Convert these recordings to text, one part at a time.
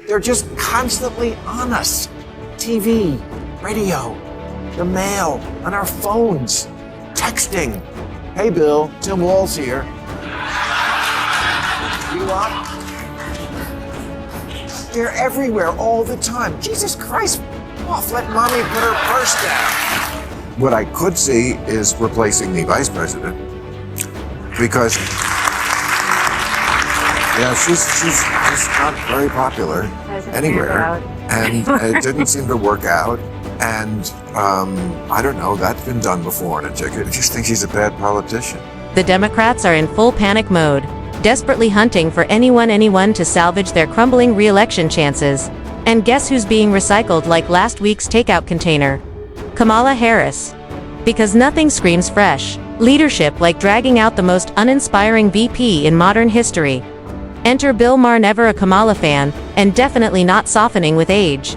They're just constantly on us. TV, radio, the mail, on our phones, texting. Hey, Bill, Tim Walz here. You up? They're everywhere all the time. Jesus Christ, off, let mommy put her purse down. What I could see is replacing the vice president because, she's not very popular anywhere, and it didn't seem to work out. And I don't know, that's been done before on a ticket. I just think she's a bad politician. The Democrats are in full panic mode, desperately hunting for anyone to salvage their crumbling re-election chances. And guess who's being recycled like last week's takeout container? Kamala Harris. Because nothing screams fresh leadership like dragging out the most uninspiring VP in modern history. Enter Bill Maher, never a Kamala fan, and definitely not softening with age.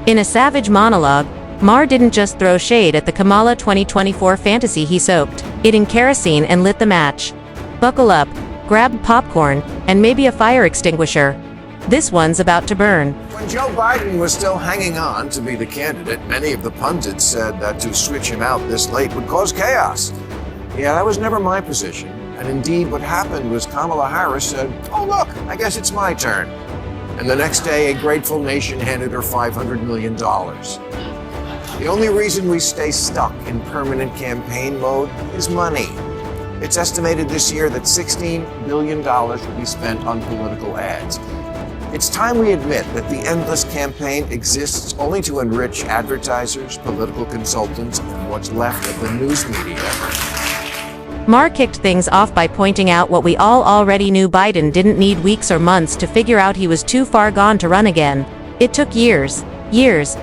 In a savage monologue, Maher didn't just throw shade at the Kamala 2024 fantasy, he soaked it in kerosene and lit the match. Buckle up, grab popcorn, and maybe a fire extinguisher. This one's about to burn. When Joe Biden was still hanging on to be the candidate, many of the pundits said that to switch him out this late would cause chaos. Yeah, that was never my position. And indeed, what happened was Kamala Harris said, "Oh look, I guess it's my turn." And the next day, a grateful nation handed her $500 million. The only reason we stay stuck in permanent campaign mode is money. It's estimated this year that $16 billion will be spent on political ads. It's time we admit that the endless campaign exists only to enrich advertisers, political consultants, and what's left of the news media. Maher kicked things off by pointing out what we all already knew: Biden didn't need weeks or months to figure out he was too far gone to run again. It took years,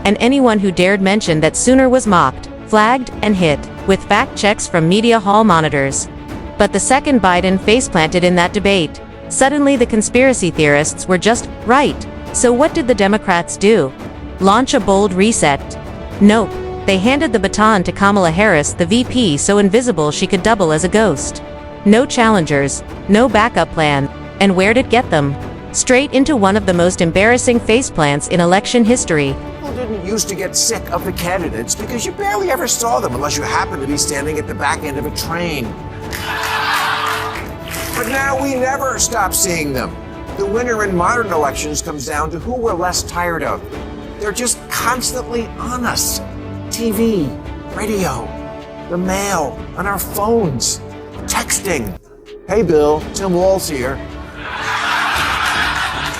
and anyone who dared mention that sooner was mocked, flagged, and hit with fact checks from media hall monitors. But the second Biden faceplanted in that debate, suddenly the conspiracy theorists were just right. So what did the Democrats do? Launch a bold reset? Nope. They handed the baton to Kamala Harris, the VP, so invisible she could double as a ghost. No challengers, no backup plan, and where'd it get them? Straight into one of the most embarrassing faceplants in election history. People didn't used to get sick of the candidates because you barely ever saw them unless you happened to be standing at the back end of a train. But now we never stop seeing them. The winner in modern elections comes down to who we're less tired of. They're just constantly on us. TV, radio, the mail, on our phones, texting. Hey Bill, Tim Walz here.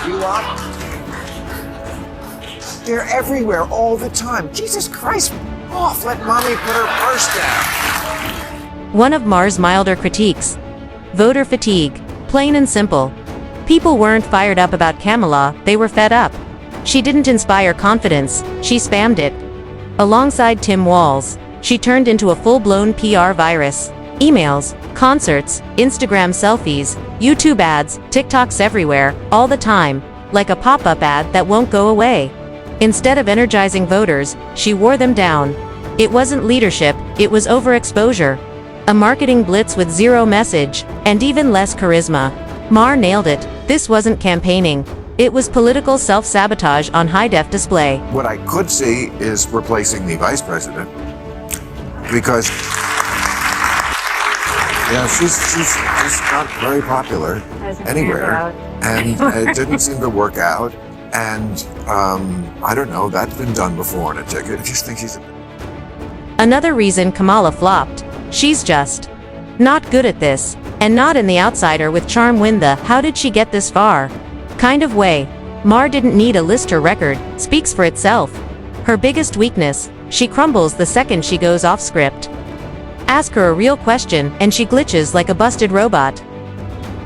You up? They're everywhere all the time. Jesus Christ, off, let mommy put her purse down. One of Maher's milder critiques. Voter fatigue, plain and simple. People weren't fired up about Kamala, they were fed up. She didn't inspire confidence, she spammed it. Alongside Tim Walz, she turned into a full-blown PR virus. Emails, concerts, Instagram selfies, YouTube ads, TikToks everywhere, all the time, like a pop-up ad that won't go away. Instead of energizing voters, she wore them down. It wasn't leadership, it was overexposure. A marketing blitz with zero message, and even less charisma. Maher nailed it. This wasn't campaigning. It was political self-sabotage on high-def display. What I could see is replacing the vice president because, she's not very popular anywhere, and it didn't seem to work out. And I don't know, that's been done before on a ticket. I just think she's Another reason Kamala flopped. She's just not good at this, and not in The Outsider with charm win the "how did she get this far" kind of way. Maher didn't need a list. Her record speaks for itself. Her biggest weakness, she crumbles the second she goes off script. Ask her a real question and she glitches like a busted robot.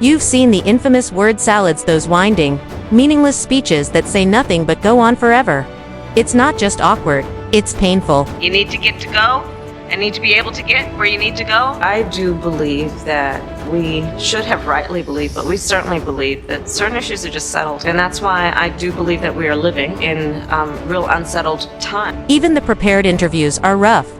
You've seen the infamous word salads, those winding, meaningless speeches that say nothing but go on forever. It's not just awkward, it's painful. You need to get to go and need to be able to get where you need to go. I do believe that we should have rightly believed, but we certainly believe that certain issues are just settled. And that's why I do believe that we are living in real unsettled time. Even the prepared interviews are rough.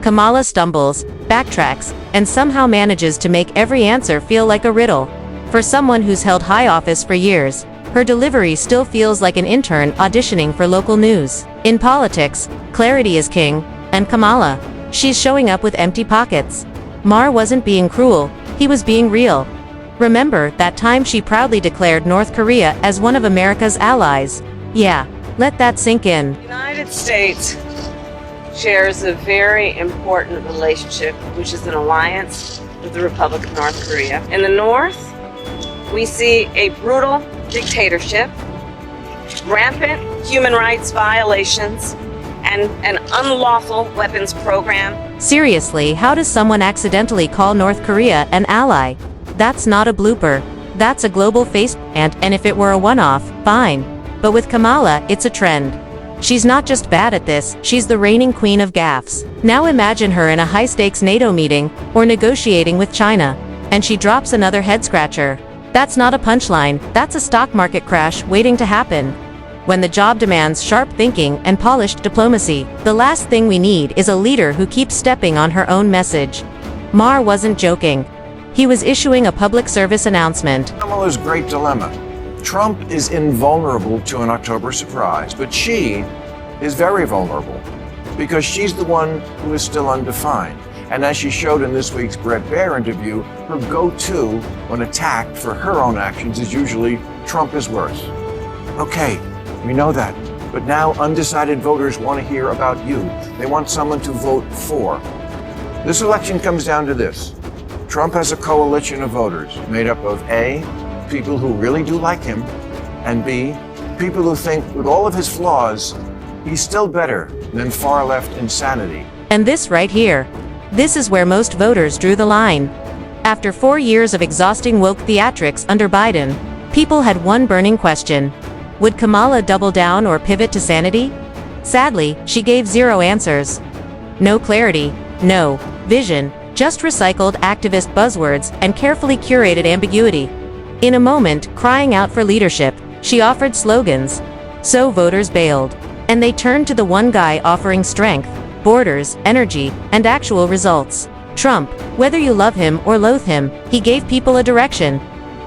Kamala stumbles, backtracks, and somehow manages to make every answer feel like a riddle. For someone who's held high office for years, Her delivery still feels like an intern auditioning for local news. In politics, clarity is king, and Kamala, she's showing up with empty pockets. Maher wasn't being cruel, he was being real. Remember that time she proudly declared North Korea as one of America's allies? Yeah, let that sink in. The United States shares a very important relationship, which is an alliance with the Republic of North Korea. In the North, we see a brutal dictatorship, rampant human rights violations, and an unlawful weapons program. Seriously, how does someone accidentally call North Korea an ally? That's not a blooper. That's a global face plant, and if it were a one-off, fine. But with Kamala, it's a trend. She's not just bad at this, she's the reigning queen of gaffes. Now imagine her in a high-stakes NATO meeting, or negotiating with China, and she drops another head-scratcher. That's not a punchline, that's a stock market crash waiting to happen. When the job demands sharp thinking and polished diplomacy, the last thing we need is a leader who keeps stepping on her own message. Maher wasn't joking. He was issuing a public service announcement. Kamala's great dilemma. Trump is invulnerable to an October surprise, but she is very vulnerable because she's the one who is still undefined. And as she showed in this week's Bret Baier interview, her go-to when attacked for her own actions is usually Trump is worse. Okay, we know that. But now undecided voters want to hear about you. They want someone to vote for. This election comes down to this. Trump has a coalition of voters made up of A, people who really do like him, and B, people who think with all of his flaws, he's still better than far-left insanity. And this right here. This is where most voters drew the line. After 4 years of exhausting woke theatrics under Biden, people had one burning question. Would Kamala double down or pivot to sanity? Sadly, she gave zero answers. No clarity, no vision, just recycled activist buzzwords and carefully curated ambiguity. In a moment, crying out for leadership, she offered slogans. So voters bailed. And they turned to the one guy offering strength, borders, energy, and actual results. Trump, whether you love him or loathe him, he gave people a direction.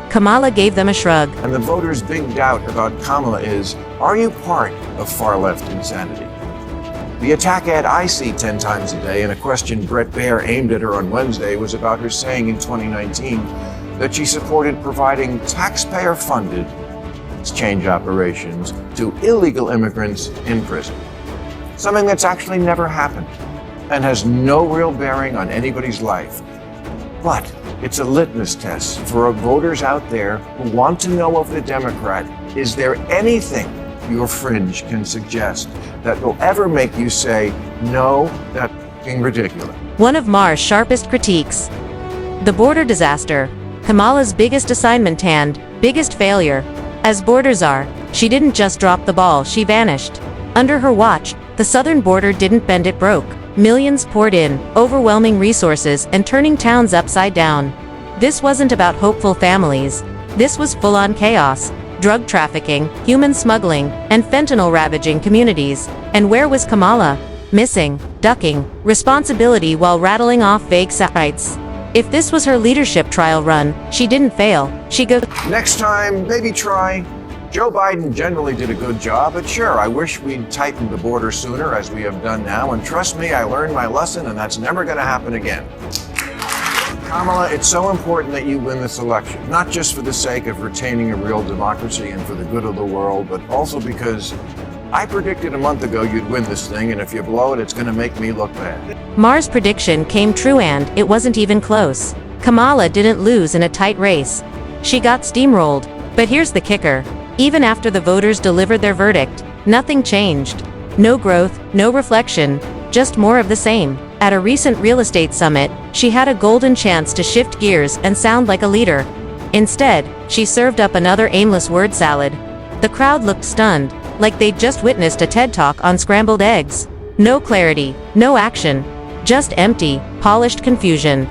Kamala gave them a shrug. And the voters' big doubt about Kamala is, are you part of far-left insanity? The attack ad I see 10 times a day, and a question Bret Baier aimed at her on Wednesday, was about her saying in 2019 that she supported providing taxpayer-funded exchange operations to illegal immigrants in prison. Something that's actually never happened and has no real bearing on anybody's life. But it's a litmus test for voters out there who want to know of the Democrat, is there anything your fringe can suggest that will ever make you say, no, that's f***ing ridiculous? One of Maher's sharpest critiques. The border disaster. Kamala's biggest assignment and biggest failure. As borders are, she didn't just drop the ball, she vanished. Under her watch, the southern border didn't bend, it broke. Millions poured in, overwhelming resources and turning towns upside down. This wasn't about hopeful families. This was full-on chaos. Drug trafficking, human smuggling, and fentanyl ravaging communities. And where was Kamala? Missing, ducking, responsibility while rattling off vague sites. If this was her leadership trial run, she didn't fail. She goes. Next time, maybe try. Joe Biden generally did a good job, but sure, I wish we'd tightened the border sooner, as we have done now, and trust me, I learned my lesson, and that's never going to happen again. Kamala, it's so important that you win this election, not just for the sake of retaining a real democracy and for the good of the world, but also because I predicted a month ago you'd win this thing, and if you blow it, it's going to make me look bad. Maher's prediction came true, and it wasn't even close. Kamala didn't lose in a tight race. She got steamrolled. But here's the kicker. Even after the voters delivered their verdict, nothing changed. No growth, no reflection, just more of the same. At a recent real estate summit, she had a golden chance to shift gears and sound like a leader. Instead, she served up another aimless word salad. The crowd looked stunned, like they'd just witnessed a TED Talk on scrambled eggs. No clarity, no action, just empty, polished confusion.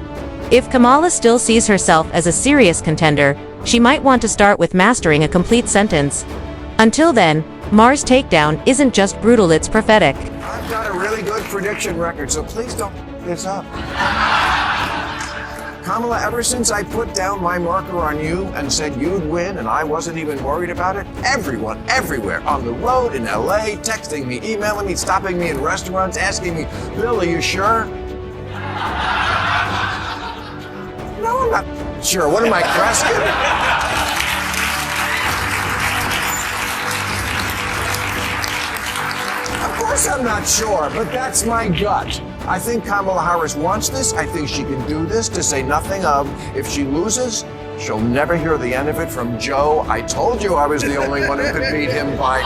If Kamala still sees herself as a serious contender, she might want to start with mastering a complete sentence. Until then, Maher's takedown isn't just brutal, it's prophetic. I've got a really good prediction record, so please don't f*** this up. Kamala, ever since I put down my marker on you and said you'd win and I wasn't even worried about it, everyone, everywhere, on the road, in LA, texting me, emailing me, stopping me in restaurants, asking me, Bill, are you sure? No, I'm not sure. What am I, Kreskin? Of course I'm not sure, but that's my gut. I think Kamala Harris wants this. I think she can do this, to say nothing of if she loses, she'll never hear the end of it from Joe. I told you I was the only one who could beat him by